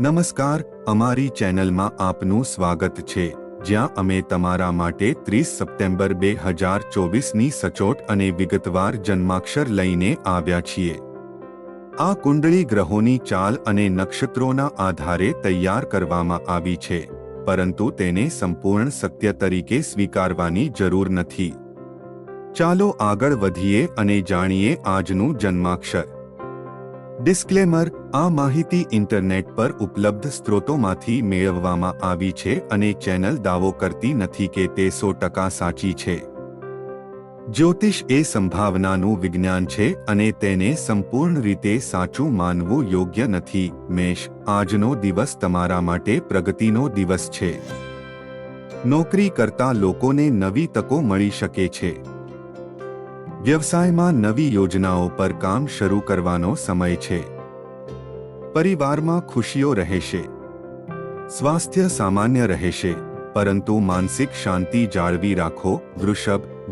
નમસ્કાર, અમારી ચેનલમાં આપનું સ્વાગત છે, જ્યાં અમે તમારા માટે 30 સપ્ટેમ્બર 2024ની સચોટ અને વિગતવાર જન્માક્ષર લઈને આવ્યા છીએ. આ કુંડળી ગ્રહોની ચાલ અને નક્ષત્રોના આધારે તૈયાર કરવામાં આવી છે, પરંતુ તેને સંપૂર્ણ સત્ય તરીકે સ્વીકારવાની જરૂર નથી. ચાલો આગળ વધીએ અને જાણીએ આજનું જન્માક્ષર. ડિસ્ક્લેમર: આ માહિતી ઇન્ટરનેટ પર ઉપલબ્ધ સ્ત્રોતોમાંથી મેળવવામાં આવી છે અને ચેનલ દાવો કરતી નથી કે તે 100% સાચી છે. જ્યોતિષ એ સંભાવનાનું વિજ્ઞાન છે અને તેને સંપૂર્ણ રીતે સાચું માનવું યોગ્ય નથી. મેષ: આજનો દિવસ તમારા માટે પ્રગતિનો દિવસ છે. નોકરી કરતા લોકોને નવી તકો મળી શકે છે. વ્યવસાયમાં નવી યોજનાઓ પર કામ શરૂ કરવાનો સમય છે. પરિવારમાં ખુશીઓ રહેશે. સ્વાસ્થ્ય સામાન્ય રહેશે, પરંતુ માનસિક શાંતિ જાળવી રાખો.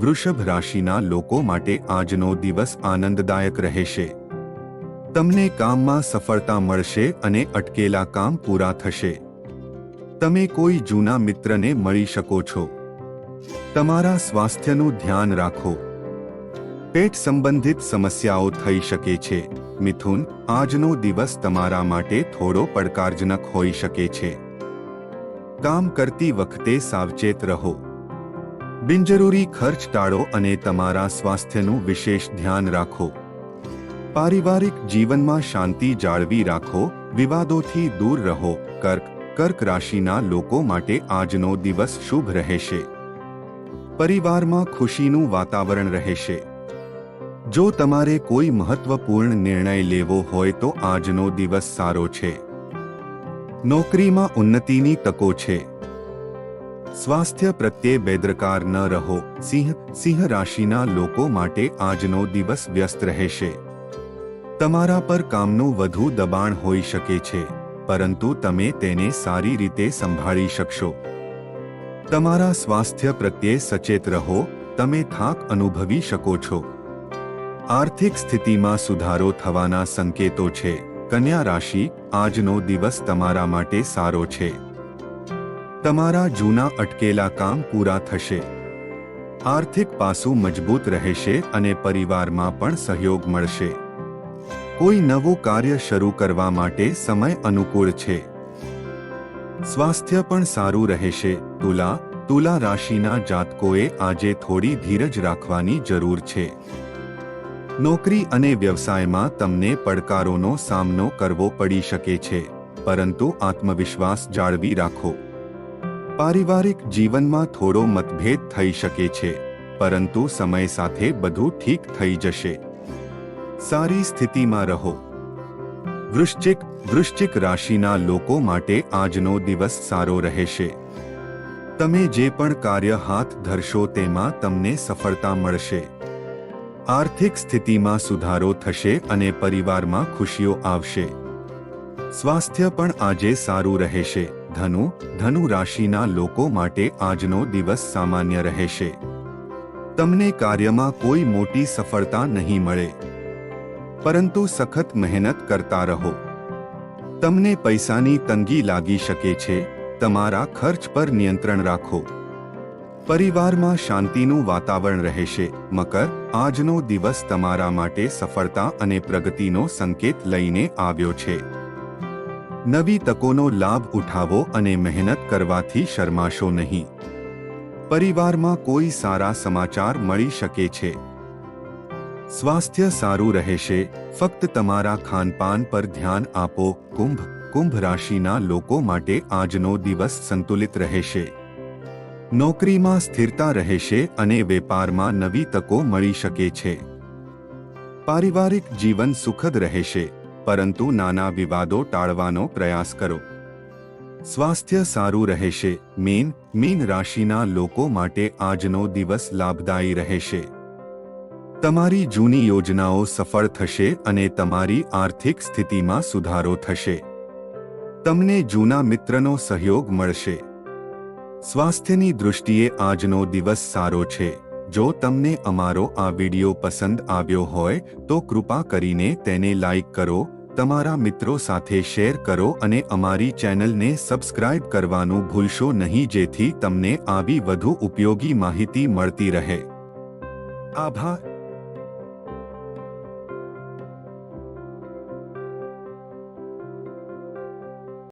વૃષભ રાશિના લોકો માટે આજનો દિવસ આનંદદાયક રહેશે. તમને કામમાં સફળતા મળશે અને અટકેલા કામ પૂરા થશે. તમે કોઈ જૂના મિત્રને મળી શકો છો. તમારા સ્વાસ્થ્યનું ધ્યાન રાખો. પેટ સંબંધિત સમસ્યાઓ થઈ શકે છે. મિથુન: આજનો દિવસ તમારા માટે થોડો પડકારજનક હોઈ શકે છે. કામ કરતી વખતે સાવચેત રહો. બિનજરૂરી ખર્ચ ટાળો અને તમારા સ્વાસ્થ્યનું વિશેષ ધ્યાન રાખો. પારિવારિક જીવનમાં શાંતિ જાળવી રાખો. વિવાદોથી દૂર રહો. કર્ક રાશિના લોકો માટે આજનો દિવસ શુભ રહેશે. પરિવારમાં ખુશીનું વાતાવરણ રહેશે. જો તમારે કોઈ મહત્વપૂર્ણ નિર્ણય લેવો હોય તો આજનો દિવસ સારો છે. નોકરીમાં ઉન્નતિની તકો છે. સ્વાસ્થ્ય પ્રત્યે બેદરકાર ન રહો. સિંહ રાશિના લોકો માટે આજનો દિવસ વ્યસ્ત રહેશે. તમારા પર કામનું વધુ દબાણ હોઈ શકે છે, પરંતુ તમે તેને સારી રીતે સંભાળી શકશો. તમારા સ્વાસ્થ્ય પ્રત્યે સચેત રહો. તમે થાક અનુભવી શકો છો. આર્થિક સ્થિતિમાં સુધારો થવાના સંકેતો છે. કન્યા રાશિ: આજનો દિવસ તમારા માટે સારો છે. તમારા જૂના અટકેલા કામ પૂરા થશે. આર્થિક પાસું મજબૂત રહેશે અને પરિવારમાં પણ સહયોગ મળશે. કોઈ નવું કાર્ય શરૂ કરવા માટે સમય અનુકૂળ છે. સ્વાસ્થ્ય પણ સારું રહેશે. તુલા રાશિના જાતકોએ આજે થોડી ધીરજ રાખવાની જરૂર છે. નોકરી અને વ્યવસાયમાં તમને પડકારોનો સામનો કરવો પડી શકે છે, પરંતુ આત્મવિશ્વાસ જાળવી રાખો. પારિવારિક જીવનમાં થોડો મતભેદ થઈ શકે છે, પરંતુ સમય સાથે બધું ઠીક થઈ જશે. સારી સ્થિતિમાં રહો. વૃશ્ચિક રાશિના લોકો માટે આજનો દિવસ સારો રહેશે. તમે જે પણ કાર્ય હાથ ધરશો તેમાં તમને સફળતા મળશે. આર્થિક સ્થિતિમાં સુધારો થશે અને પરિવારમાં ખુશીઓ આવશે. સ્વાસ્થ્ય પણ આજે સારું રહેશે. ધનુ રાશિના લોકો માટે આજનો દિવસ સામાન્ય રહેશે. તમને કાર્યમાં કોઈ મોટી સફળતા નહીં મળે, પરંતુ સખત મહેનત કરતા રહો. તમને પૈસાની તંગી લાગી શકે છે. તમારા ખર્ચ પર નિયંત્રણ રાખો. પરિવારમાં શાંતિનું વાતાવરણ રહેશે. મકર: આજનો દિવસ તમારા માટે સફળતા અને પ્રગતિનો સંકેત લઈને આવ્યો છે. નવી તકોનો લાભ ઉઠાવો અને મહેનત કરવાથી શરમાશો નહીં. પરિવારમાં કોઈ સારા સમાચાર મળી શકે છે. સ્વાસ્થ્ય સારું રહેશે. ફક્ત તમારા ખાનપાન પર ધ્યાન આપો. કુંભ રાશિના લોકો માટે આજનો દિવસ સંતુલિત રહેશે. નોકરીમાં સ્થિરતા રહેશે અને વેપારમાં નવી તકો મળી શકે છે. પારિવારિક જીવન સુખદ રહેશે, પરંતુ નાના વિવાદો ટાળવાનો પ્રયાસ કરો. સ્વાસ્થ્ય સારું રહેશે. મીન રાશિના લોકો માટે આજનો દિવસ લાભદાયી રહેશે. તમારી જૂની યોજનાઓ સફળ થશે અને તમારી આર્થિક સ્થિતિમાં સુધારો થશે. તમને જૂના મિત્રનો સહયોગ મળશે. સ્વાસ્થ્યની દૃષ્ટિએ આજનો દિવસ સારો છે. જો તમને અમારો આ વિડિયો પસંદ આવ્યો હોય તો કૃપા કરીને તેને લાઈક કરો, તમારા મિત્રો સાથે શેર કરો અને અમારી ચેનલને સબસ્ક્રાઇબ કરવાનું ભૂલશો નહીં, જેથી તમને આવી વધુ ઉપયોગી માહિતી મળતી રહે. આભાર.